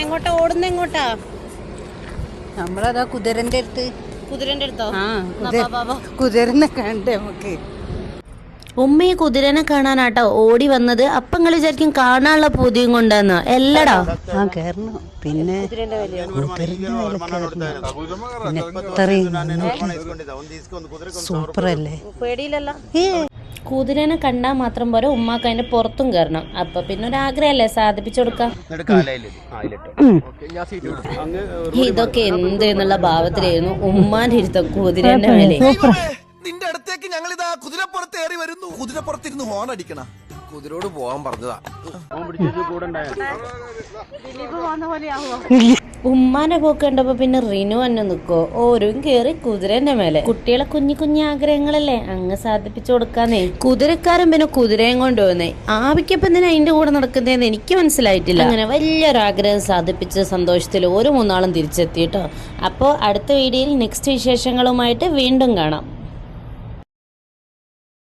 എങ്ങോട്ടാ ഓടുന്ന എങ്ങോട്ടാ? നമ്മളതാ കുതിരന്റെ അടുത്തോ? കുതിരനെ കണ്ടേ നമുക്ക്. ഉമ്മ ഈ കുതിരനെ കാണാനാട്ടോ ഓടി വന്നത്. അപ്പം നിങ്ങൾ വിചാരിക്കും കാണാനുള്ള പൂതിയും കൊണ്ടാന്ന്. എല്ലടാ കേറണം. പിന്നെ കുതിരന്റെ മേലെ സൂപ്പറല്ലേ? പേടിയില്ലല്ലോ. കുതിരനെ കണ്ടാൽ മാത്രം പോരെ, ഉമ്മാക്ക് അതിന്റെ പുറത്തും കയറണം. അപ്പൊ പിന്നെ ഒരാഗ്രഹല്ലേ സാധിപ്പിച്ചു കൊടുക്കാം. ഇതൊക്കെ എന്തെന്നുള്ള ഭാവത്തിലായിരുന്നു ഉമ്മാന്റെ ഇരുത്തം കുതിരന്റെ മേലെ. നിന്റെ അടുത്തേക്ക് ഞങ്ങൾ ഇതാ കുതിരപ്പുറത്ത് ഏറി വരുന്നു. കുതിരപ്പുറത്തിരുന്ന് ഹോൺ അടിക്കണ. കുതിരോട് പോവാൻ പറഞ്ഞതാ. ഉമ്മാനെ പോക്ക് കണ്ടപ്പോ പിന്നെ റിനു തന്നെ നിക്കോ, ഓരും കേറി കുതിരന്റെ മേലെ. കുട്ടികളെ കുഞ്ഞു കുഞ്ഞു ആഗ്രഹങ്ങളല്ലേ അങ്ങ് സാധിപ്പിച്ചു കൊടുക്കാന്നേ. കുതിരക്കാരൻ പിന്നെ കുതിരയും കൊണ്ടുപോകുന്നേ. ആവിക്കപ്പം തന്നെ അതിന്റെ കൂടെ നടക്കുന്നതെന്ന് എനിക്ക് മനസ്സിലായിട്ടില്ല. അങ്ങനെ വലിയൊരാഗ്രഹം സാധിപ്പിച്ച സന്തോഷത്തിൽ ഒരു മൂന്നാളും തിരിച്ചെത്തിട്ടോ. അപ്പോൾ അടുത്ത വീഡിയോയിൽ നെക്സ്റ്റ് വിശേഷങ്ങളുമായിട്ട് വീണ്ടും കാണാം.